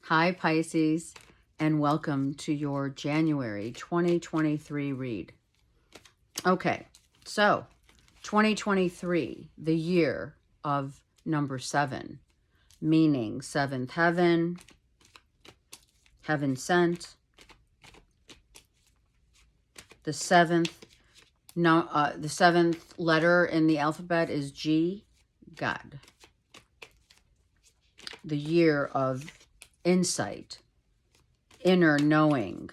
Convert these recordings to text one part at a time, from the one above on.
Hi, Pisces, and welcome to your January 2023 read. Okay, so 2023, the year of number 7, meaning seventh heaven, heaven sent. The seventh letter in the alphabet is G, God. The year of insight, inner knowing,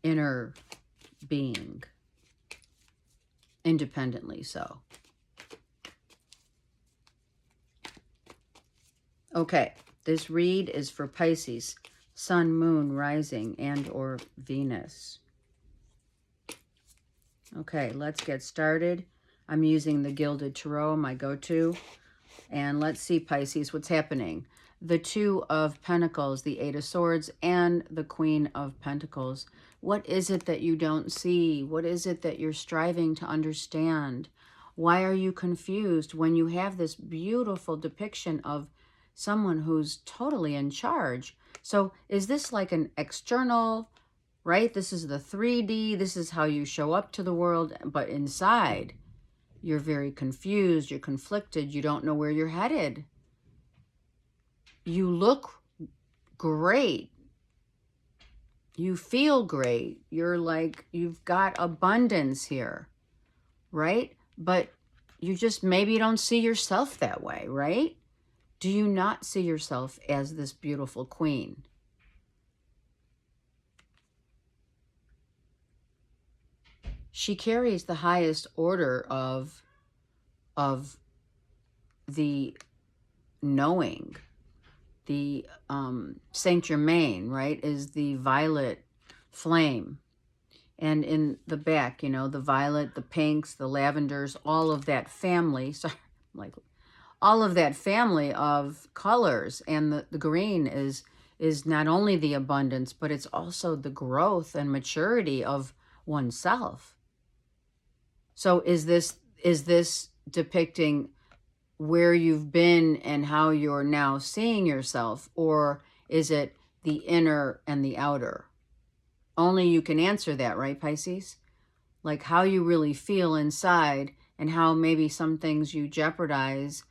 inner being, independently so. Okay, this read is for Pisces, Sun, Moon, Rising, and or Venus. Okay, let's get started. I'm using the Gilded Tarot, my go-to. And let's see, Pisces, what's happening. The Two of Pentacles, the Eight of Swords, and the Queen of Pentacles. What is it that you don't see? What is it that you're striving to understand? Why are you confused when you have this beautiful depiction of someone who's totally in charge? So is this like an external, right? This is the 3D. This is how you show up to the world. But inside, you're very confused. You're conflicted. You don't know where you're headed. You look great. You feel great. You're like, you've got abundance here, right? But you just maybe don't see yourself that way, right? Do you not see yourself as this beautiful queen? She carries the highest order of the knowing. The Saint Germain, right, is the violet flame. And in the back, you know, the violet, the pinks, the lavenders, all of that family, sorry, like all of that family of colors. And the green is not only the abundance, but it's also the growth and maturity of oneself. So is this depicting where you've been and how you're now seeing yourself, or is it the inner and the outer? Only you can answer that, right, Pisces? Like how you really feel inside and how maybe some things you jeopardize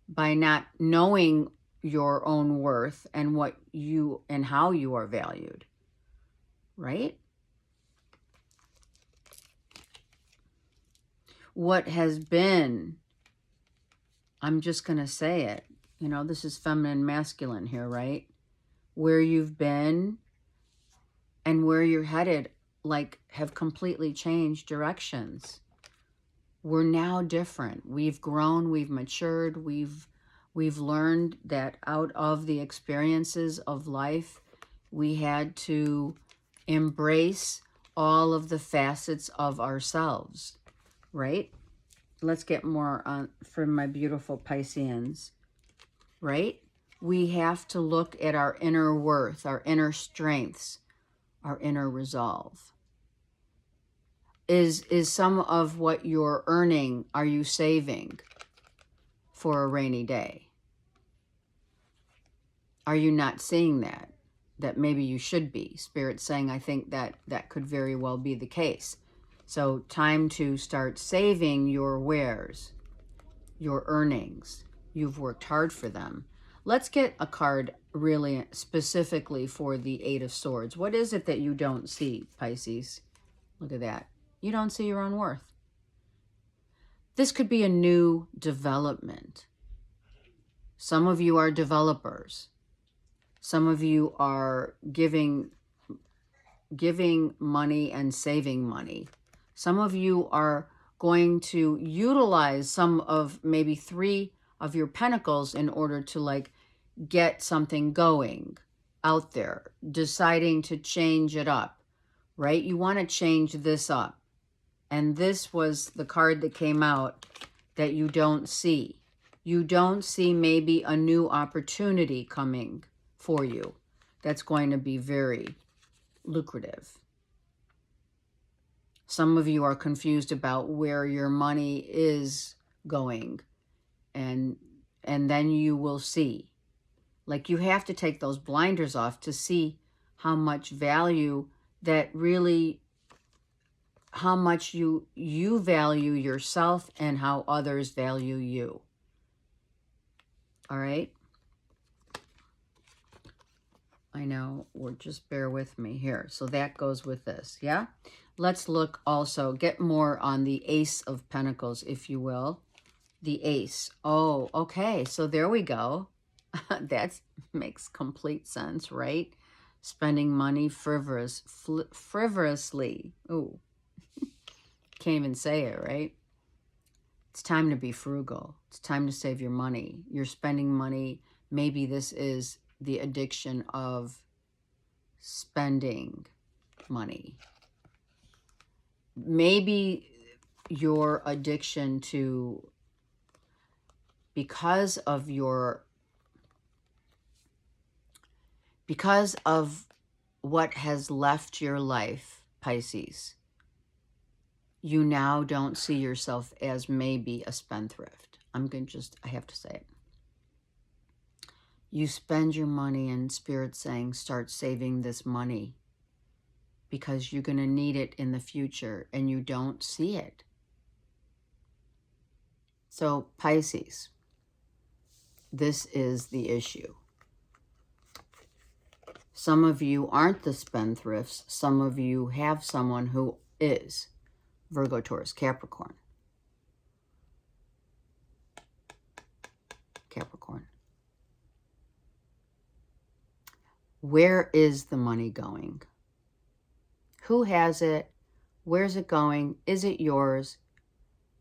by not knowing your own worth and what you and how you are valued, right? What has been, I'm just going to say it, you know, this is feminine, masculine here, right? Where you've been and where you're headed, like, have completely changed directions. We're now different. We've grown, we've matured, we've learned that out of the experiences of life, we had to embrace all of the facets of ourselves, right? Let's get more on from my beautiful Pisceans, right? We have to look at our inner worth, our inner strengths, our inner resolve. Is some of what you're earning, are you saving for a rainy day? Are you not seeing that? That maybe you should be. Spirit's saying, I think that could very well be the case. So time to start saving your wares, your earnings. You've worked hard for them. Let's get a card really specifically for the Eight of Swords. What is it that you don't see, Pisces? Look at that. You don't see your own worth. This could be a new development. Some of you are developers. Some of you are giving money and saving money. Some of you are going to utilize some of maybe 3 of your pentacles in order to like get something going out there, deciding to change it up, right? You want to change this up. And this was the card that came out that you don't see. You don't see maybe a new opportunity coming for you that's going to be very lucrative. Some of you are confused about where your money is going, and then you will see. Like you have to take those blinders off to see how much value that really, how much you value yourself and how others value you. All right? I know, or just bear with me here. So that goes with this, yeah? Let's look also, get more on the Ace of Pentacles, if you will. The Ace. Oh, okay. So there we go. That makes complete sense, right? Spending money frivolously. Oh, can't even say it, right? It's time to be frugal. It's time to save your money. You're spending money. Maybe this is the addiction of spending money. Maybe your addiction to, because of what has left your life, Pisces, you now don't see yourself as maybe a spendthrift. I have to say it. You spend your money and Spirit's saying, start saving this money because you're going to need it in the future and you don't see it. So Pisces, this is the issue. Some of you aren't the spendthrifts. Some of you have someone who is. Virgo, Taurus, Capricorn. Capricorn. Where is the money going? Who has it? Where's it going? Is it yours?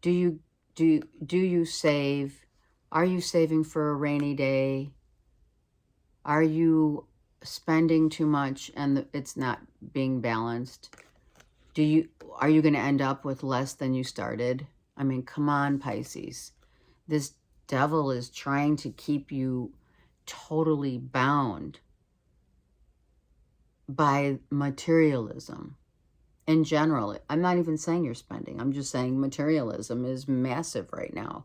Do you save? Are you saving for a rainy day? Are you spending too much and it's not being balanced? Are you going to end up with less than you started? I mean, come on, Pisces. This devil is trying to keep you totally bound by materialism in general. I'm not even saying you're spending. I'm just saying materialism is massive right now.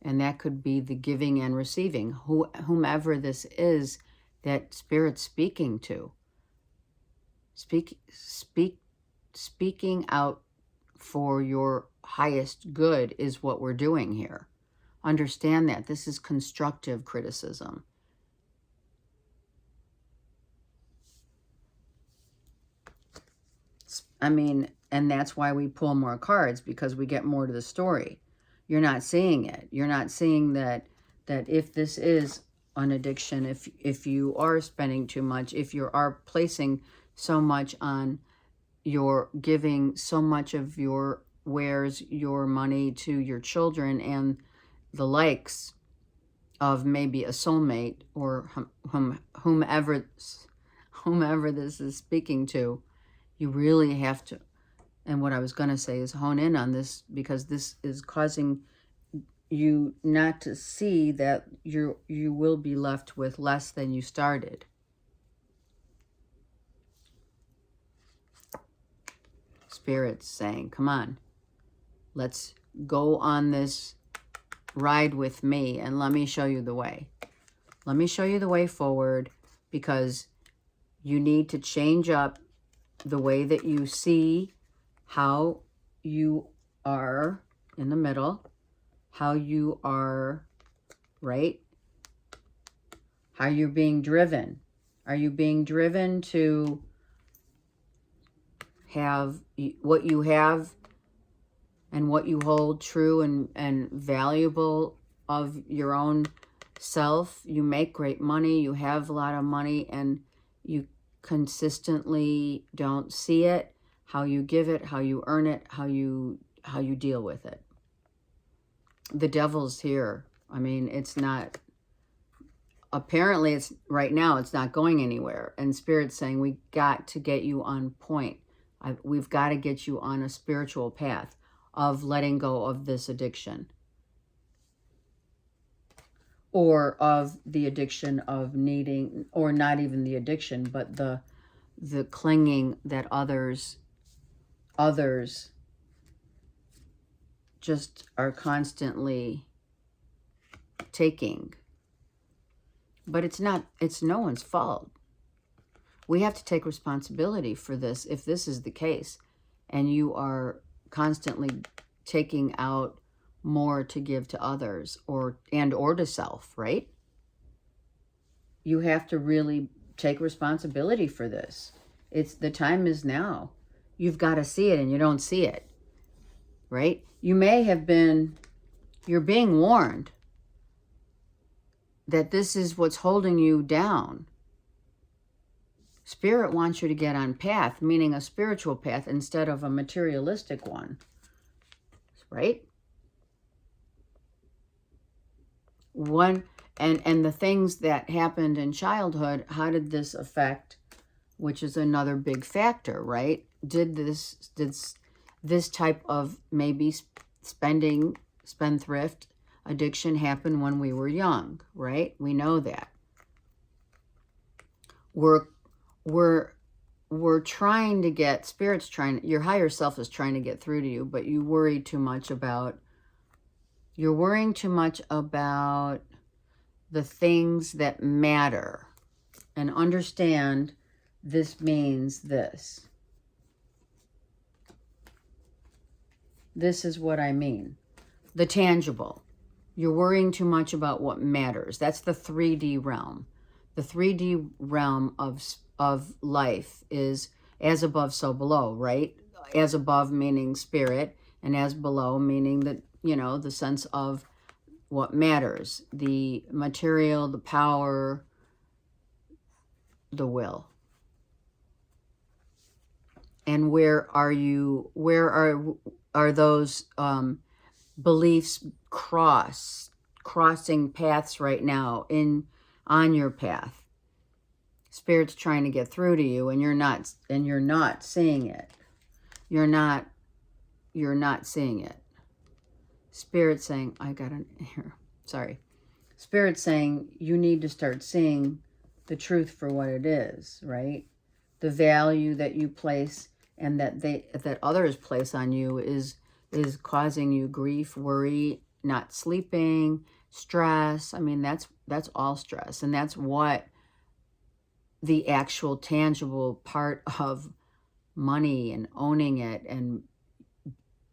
And that could be the giving and receiving. Whomever this is that Spirit's speaking to. Speaking out for your highest good is what we're doing here. Understand that. This is constructive criticism. I mean, and that's why we pull more cards, because we get more to the story. You're not seeing it. You're not seeing that if this is an addiction, if you are spending too much, if you are placing so much on, you're giving so much of your wares, your money to your children and the likes of maybe a soulmate or whomever this is speaking to, you really have to, and what I was going to say is hone in on this, because this is causing you not to see that you will be left with less than you started. Spirit's saying, come on, let's go on this ride with me and let me show you the way. Let me show you the way forward, because you need to change up the way that you see how you are in the middle, how you are, right? How you're being driven. Are you being driven to have what you have and what you hold true and valuable of your own self? You make great money, you have a lot of money, and you consistently don't see it, how you give it, how you earn it, how you deal with it. The devil's here. I mean, it's not, apparently it's right now, it's not going anywhere. And Spirit's saying, we got to get you on point. We've got to get you on a spiritual path of letting go of this addiction. Or of the addiction of needing, or not even the addiction, but the clinging that others just are constantly taking. But it's no one's fault. We have to take responsibility for this if this is the case. And you are constantly taking out more to give to others or to self, right? You have to really take responsibility for this. The time is now. You've got to see it and you don't see it, right? You're being warned that this is what's holding you down. Spirit wants you to get on path, meaning a spiritual path instead of a materialistic one, right? And the things that happened in childhood, how did this affect, which is another big factor, right? Did this type of maybe spendthrift addiction happen when we were young, right? We know that. We're trying to get, Spirit's trying, your higher self is trying to get through to you, but you worry too much about, you're worrying too much about the things that matter. And understand, this means this. This is what I mean. The tangible. You're worrying too much about what matters. That's the 3D realm. The 3D realm of life is as above, so below, right? As above meaning spirit, and as below meaning that, the sense of what matters. The material, the power, the will. And where are those beliefs crossing paths right now on your path? Spirit's trying to get through to you, and you're not seeing it. You're not seeing it. Spirit's saying, sorry. Spirit's saying you need to start seeing the truth for what it is, right? The value that you place and that others place on you is causing you grief, worry, not sleeping, stress. I mean, that's all stress. And that's what the actual tangible part of money and owning it and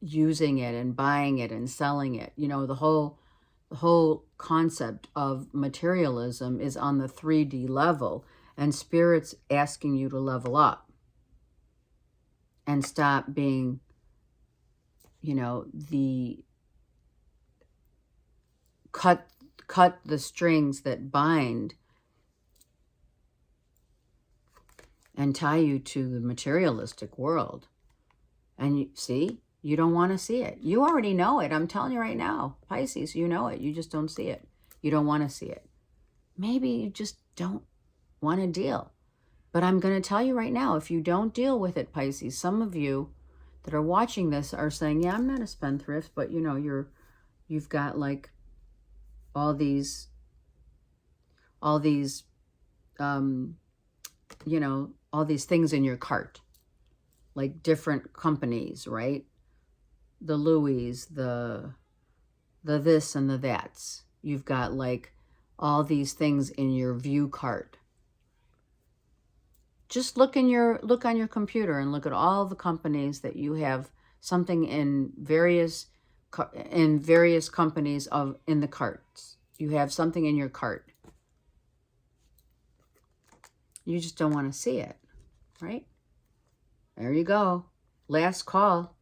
using it and buying it and selling it, the whole concept of materialism is on the 3D level, and Spirit's asking you to level up and stop being, the cut the strings that bind and tie you to the materialistic world. And you don't want to see it. You already know it. I'm telling you right now, Pisces, you know it. You just don't see it. You don't want to see it. Maybe you just don't want to deal. But I'm going to tell you right now, if you don't deal with it, Pisces, some of you that are watching this are saying, yeah, I'm not a spendthrift, but you've got like all these all these things in your cart, like different companies, right? The Louis, the this and the that's. You've got like all these things in your view cart. Just look on your computer and look at all the companies that you have something in various companies in the carts. You have something in your cart. You just don't want to see it, right? There you go. Last call.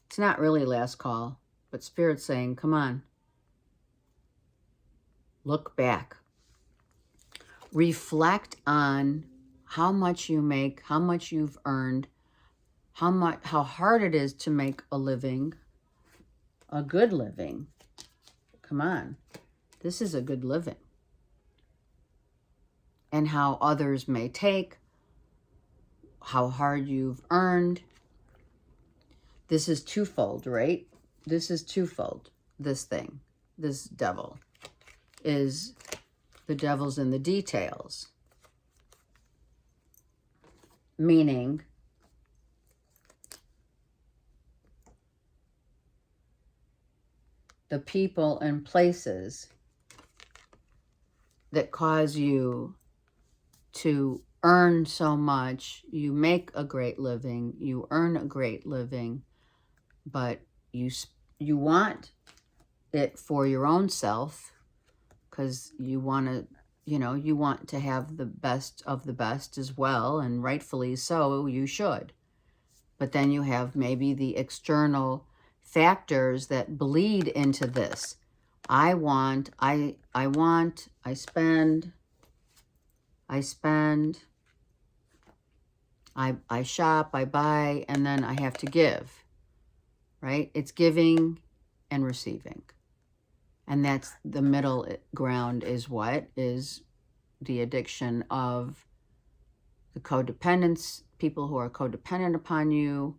It's not really last call, but Spirit's saying, come on. Look back. Reflect on how much you make, how much you've earned, how hard it is to make a living, a good living. Come on. This is a good living. And how others may take, how hard you've earned. This is twofold, right? This is twofold. This thing, this devil, is the devil's in the details. Meaning, the people and places that cause you to earn so much. You make a great living, you earn a great living, but you want it for your own self, because you want to, you want to have the best of the best as well, and rightfully so, you should. But then you have maybe the external factors that bleed into this. I want, I spend, I shop, I buy, and then I have to give, right? It's giving and receiving. And that's the middle ground, is what? Is the addiction of the codependence, people who are codependent upon you,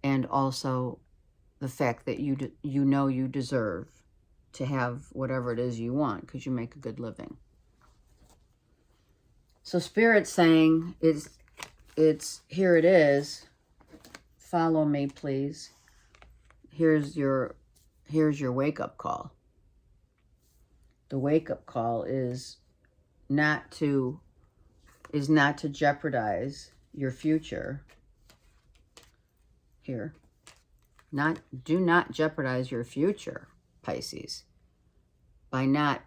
and also the fact that you know you deserve to have whatever it is you want because you make a good living. So Spirit's saying, it's here it is. Follow me, please. Here's your wake-up call. The wake-up call is not to jeopardize your future. Here. Do not jeopardize your future, Pisces, by not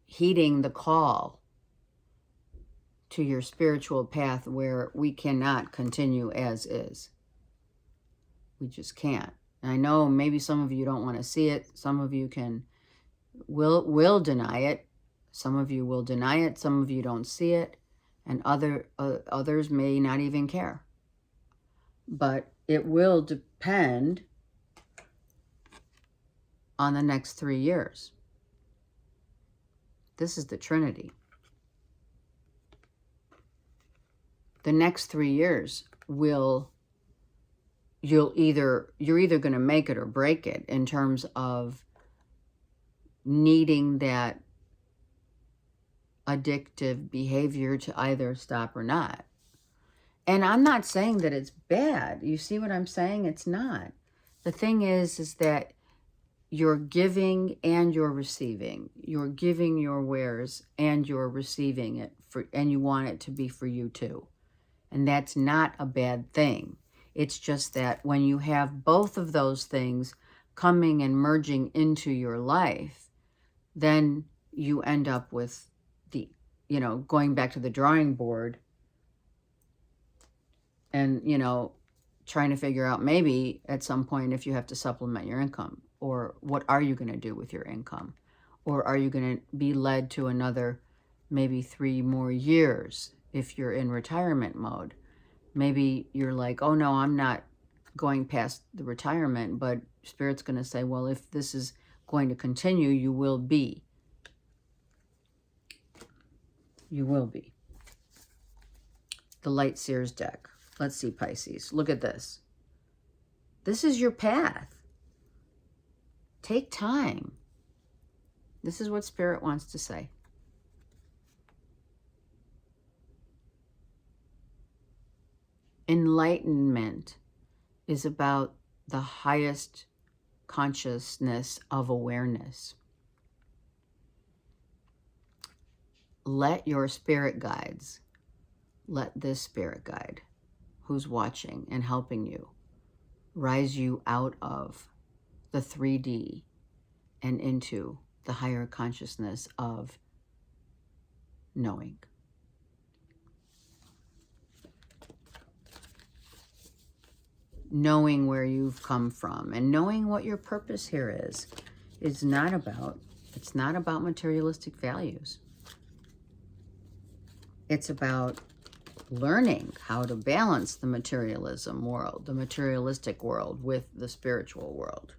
heeding the call to your spiritual path, where we cannot continue as is. We just can't. And I know maybe some of you don't want to see it. Some of you will deny it. Some of you will deny it. Some of you don't see it. And others may not even care. But it will depend on the next 3 years. This is the Trinity. The next 3 years you're either going to make it or break it, in terms of needing that addictive behavior to either stop or not. And I'm not saying that it's bad. You see what I'm saying? It's not. The thing is that you're giving and you're receiving. You're giving your wares and you're receiving it, and you want it to be for you too. And that's not a bad thing. It's just that when you have both of those things coming and merging into your life, then you end up with going back to the drawing board and, trying to figure out maybe at some point if you have to supplement your income, or what are you going to do with your income? Or are you going to be led to another maybe 3 more years if you're in retirement mode? Maybe you're like, oh no, I'm not going past the retirement, but Spirit's going to say, well, if this is going to continue, you will be. You will be. The Light Seers deck. Let's see, Pisces. Look at this. This is your path. Take time. This is what Spirit wants to say. Enlightenment is about the highest consciousness of awareness. Let your spirit guides, let this spirit guide who's watching and helping you, rise you out of the 3D and into the higher consciousness of knowing. Knowing where you've come from and knowing what your purpose here is. It's not about materialistic values. It's about learning how to balance the materialism world, the materialistic world, with the spiritual world.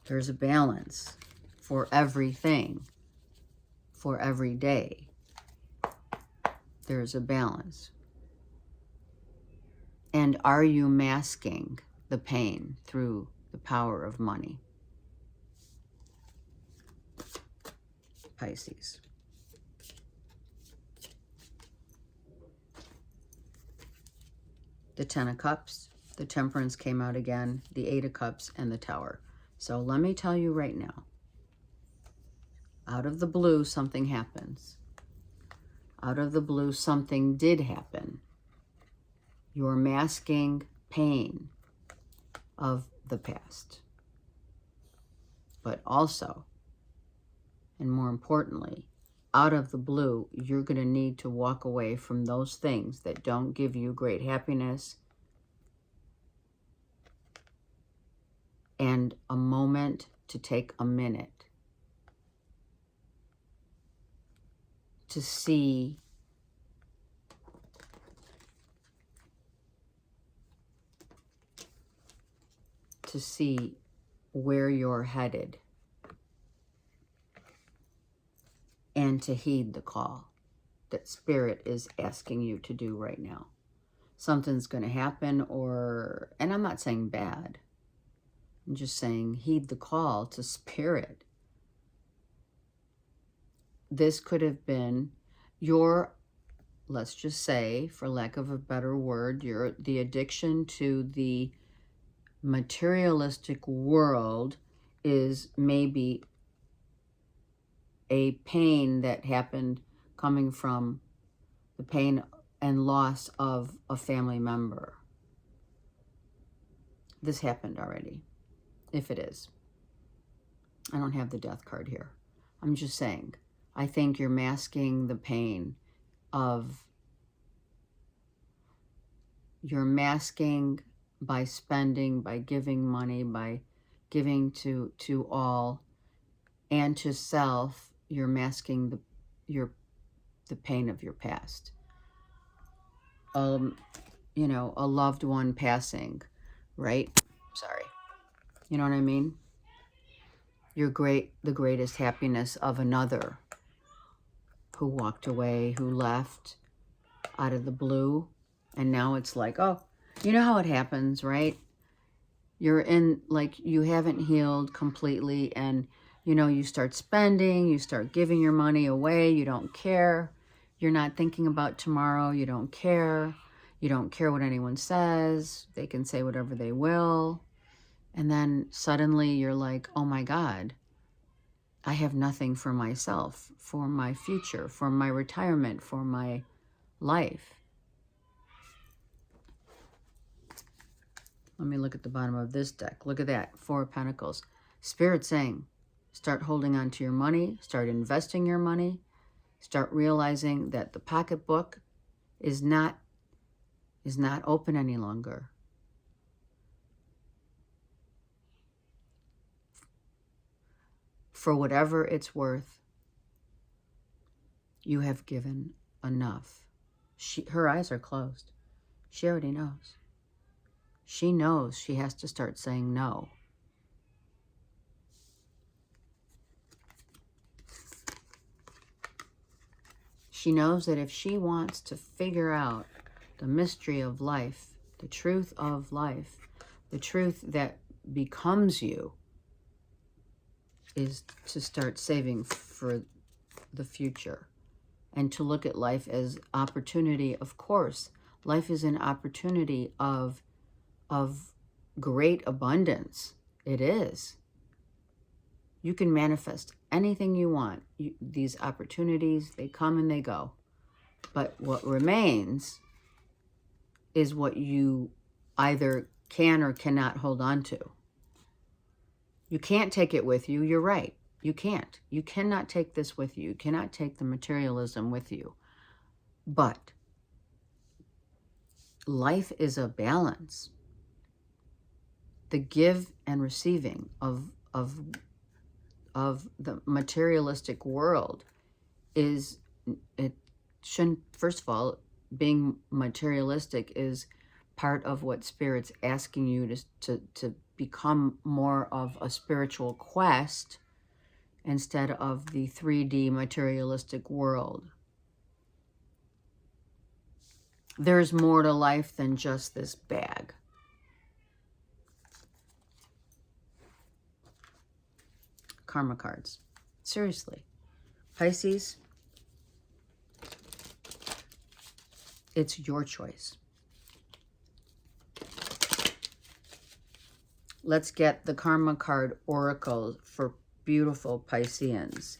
There's a balance for everything, for every day. There's a balance. And are you masking the pain through the power of money? Pisces. The 10 of Cups, the Temperance came out again, the 8 of Cups, and the Tower. So let me tell you right now, Out of the blue, something happens. Out of the blue, something did happen. You're masking pain of the past. But also, and more importantly, out of the blue, you're going to need to walk away from those things that don't give you great happiness and a moment to take a minute to see where you're headed and to heed the call that Spirit is asking you to do right now. Something's going to happen, and I'm not saying bad. I'm just saying heed the call to Spirit. This could have been your, let's just say, for lack of a better word, the addiction to the materialistic world is maybe a pain that happened coming from the pain and loss of a family member. This happened already, if it is. I don't have the death card here. I'm just saying, I think you're masking the pain of, you're masking by spending, by giving money, by giving to all and to self, you're masking the pain of your past. You know, a loved one passing, right? Sorry. You know what I mean? The greatest happiness of another who walked away, who left out of the blue. And now it's like, oh, you know how it happens, right? You're in, like, you haven't healed completely, and, you know, you start spending, you start giving your money away, you don't care. You're not thinking about tomorrow, you don't care. You don't care what anyone says. They can say whatever they will. And then suddenly you're like, oh my God, I have nothing for myself, for my future, for my retirement, for my life. Let me look at the bottom of this deck. Look at that, 4 of Pentacles. Spirit saying, start holding on to your money, start investing your money, start realizing that the pocketbook is not open any longer. For whatever it's worth, you have given enough. Her eyes are closed. She already knows. She knows she has to start saying no. She knows that if she wants to figure out the mystery of life, the truth of life, the truth that becomes you, is to start saving for the future and to look at life as opportunity. Of course, life is an opportunity of great abundance. It is. You can manifest anything you want. These opportunities, they come and they go. But what remains is what you either can or cannot hold on to. You can't take it with you. You're right. You can't. You cannot take this with you. You cannot take the materialism with you. But life is a balance. The give and receiving of the materialistic world is, it shouldn't, first of all, being materialistic is part of what Spirit's asking you to become more of a spiritual quest instead of the 3D materialistic world. There's more to life than just this bag. Karma cards. Seriously. Pisces, it's your choice. Let's get the Karma card oracle for beautiful Pisceans.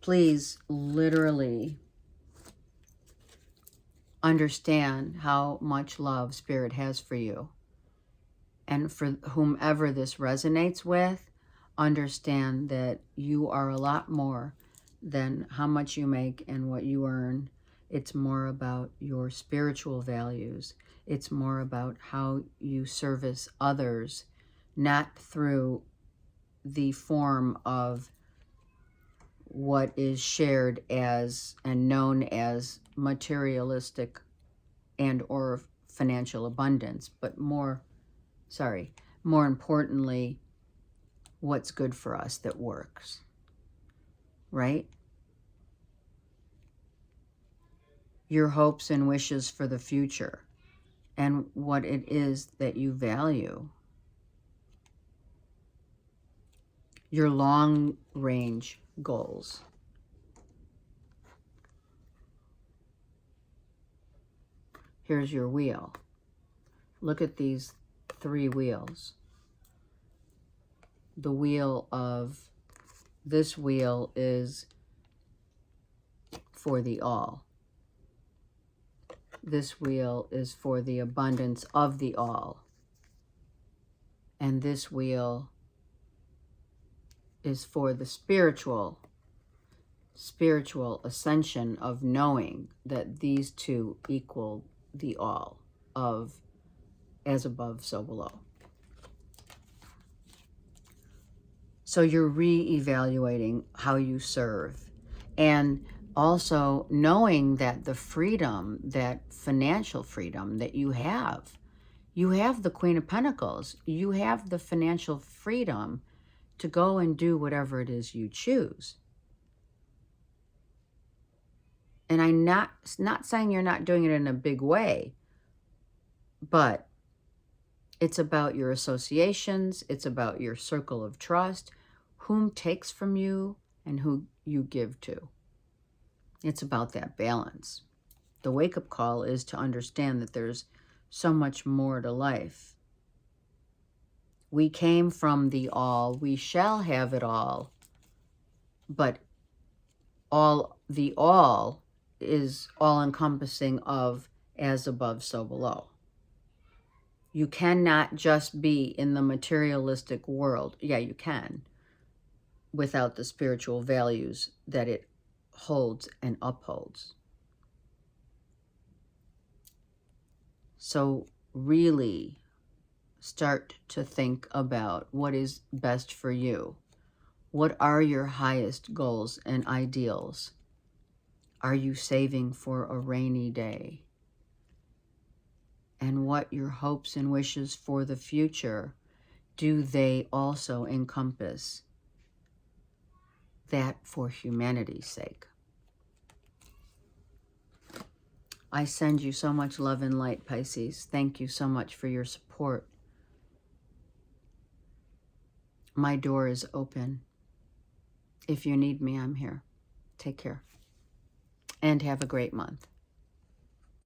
Please literally understand how much love Spirit has for you. And for whomever this resonates with, understand that you are a lot more than how much you make and what you earn. It's more about your spiritual values. It's more about how you service others, not through the form of what is shared as and known as materialistic and or financial abundance, but more importantly, what's good for us that works, right? Your hopes and wishes for the future and what it is that you value. Your long-range goals. Here's your wheel. Look at these 3 wheels. The wheel of this wheel is for the all. This wheel is for the abundance of the all. And this wheel is for the spiritual ascension of knowing that these two equal the all of as above, so below. So you're re-evaluating how you serve, and also knowing that the freedom, that financial freedom that you have the Queen of Pentacles. You have the financial freedom to go and do whatever it is you choose. And I'm not saying you're not doing it in a big way, but it's about your associations. It's about your circle of trust, whom takes from you and who you give to. It's about that balance. The wake-up call is to understand that there's so much more to life. We came from the all. We shall have it all. But the all is all-encompassing of as above, so below. You cannot just be in the materialistic world. Yeah, you can, without the spiritual values that it holds and upholds. So really start to think about what is best for you. What are your highest goals and ideals? Are you saving for a rainy day? And what your hopes and wishes for the future, do they also encompass that for humanity's sake? I send you so much love and light, Pisces. Thank you so much for your support. My door is open. If you need me, I'm here. Take care. And have a great month.